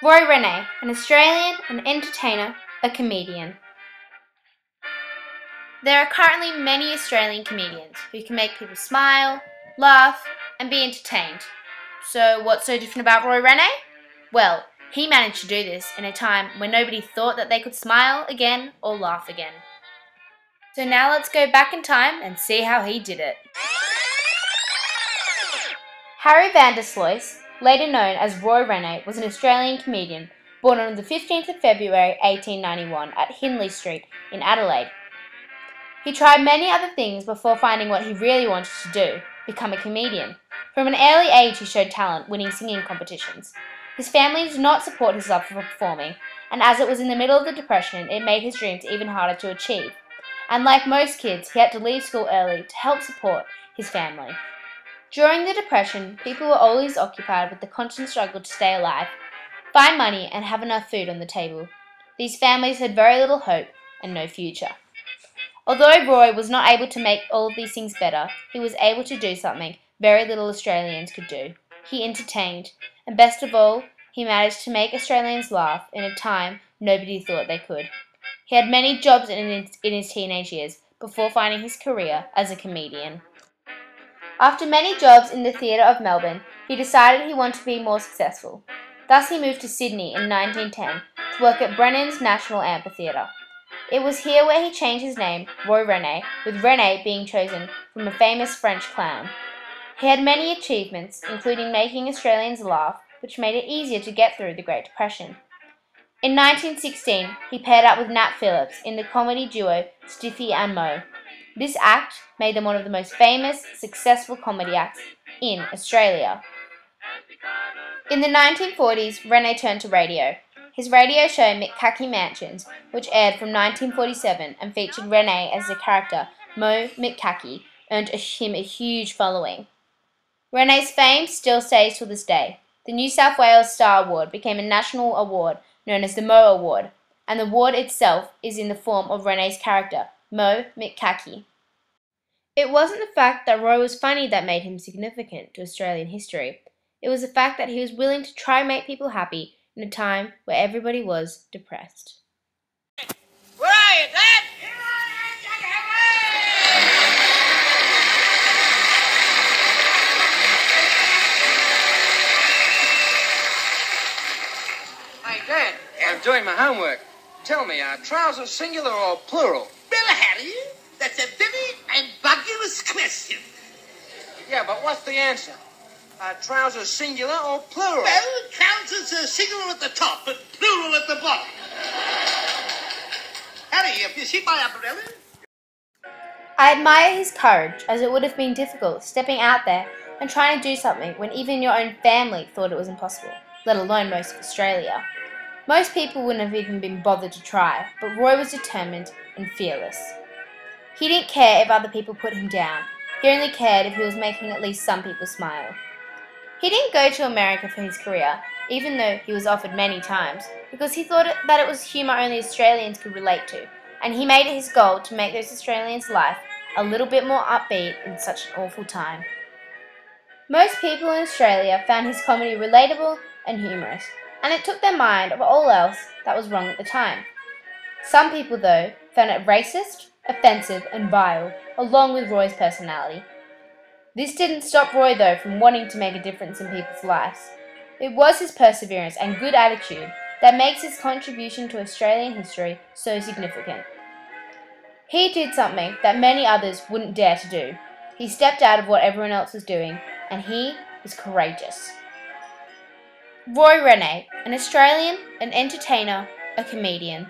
Roy Rene, an Australian, an entertainer, a comedian. There are currently many Australian comedians who can make people smile, laugh, and be entertained. So what's so different about Roy Rene? Well, he managed to do this in a time when nobody thought that they could smile again or laugh again. So now let's go back in time and see how he did it. Harry van der Sluis, later known as Roy Rene, was an Australian comedian born on the 15th of February 1891 at Hindley Street in Adelaide. He tried many other things before finding what he really wanted to do, become a comedian. From an early age he showed talent, winning singing competitions. His family did not support his love for performing, and as it was in the middle of the Depression, it made his dreams even harder to achieve. And like most kids, he had to leave school early to help support his family. During the Depression, people were always occupied with the constant struggle to stay alive, find money, and have enough food on the table. These families had very little hope and no future. Although Roy was not able to make all of these things better, he was able to do something very little Australians could do. He entertained, and best of all, he managed to make Australians laugh in a time nobody thought they could. He had many jobs in his teenage years before finding his career as a comedian. After many jobs in the theatre of Melbourne, he decided he wanted to be more successful. Thus he moved to Sydney in 1910 to work at Brennan's National Amphitheatre. It was here where he changed his name, Roy Rene, with Rene being chosen from a famous French clown. He had many achievements, including making Australians laugh, which made it easier to get through the Great Depression. In 1916, he paired up with Nat Phillips in the comedy duo Stiffy and Moe. This act made them one of the most famous, successful comedy acts in Australia. In the 1940s, Rene turned to radio. His radio show McCackey Mansions, which aired from 1947 and featured Rene as the character Moe McCackey, earned him a huge following. Rene's fame still stays to this day. The New South Wales Star Award became a national award known as the Moe Award, and the award itself is in the form of Rene's character, Moe McCackey. It wasn't the fact that Roy was funny that made him significant to Australian history. It was the fact that he was willing to try and make people happy in a time where everybody was depressed. Where are you, Dad? Hey, Dad, I'm doing my homework. Tell me, are trousers singular or plural? Well, Harry, that's a very ambiguous question. Yeah, but what's the answer? Are trousers singular or plural? Well, trousers are singular at the top, but plural at the bottom. Harry, have you seen my umbrella? I admire his courage, as it would have been difficult stepping out there and trying to do something when even your own family thought it was impossible, let alone most of Australia. Most people wouldn't have even been bothered to try, but Roy was determined and fearless. He didn't care if other people put him down. He only cared if he was making at least some people smile. He didn't go to America for his career, even though he was offered many times, because he thought that it was humour only Australians could relate to, and he made it his goal to make those Australians' life a little bit more upbeat in such an awful time. Most people in Australia found his comedy relatable and humorous, and it took their mind off all else that was wrong at the time. Some people, though, found it racist, offensive, and vile, along with Roy's personality. This didn't stop Roy, though, from wanting to make a difference in people's lives. It was his perseverance and good attitude that makes his contribution to Australian history so significant. He did something that many others wouldn't dare to do. He stepped out of what everyone else was doing, and he was courageous. Roy Rene, an Australian, an entertainer, a comedian.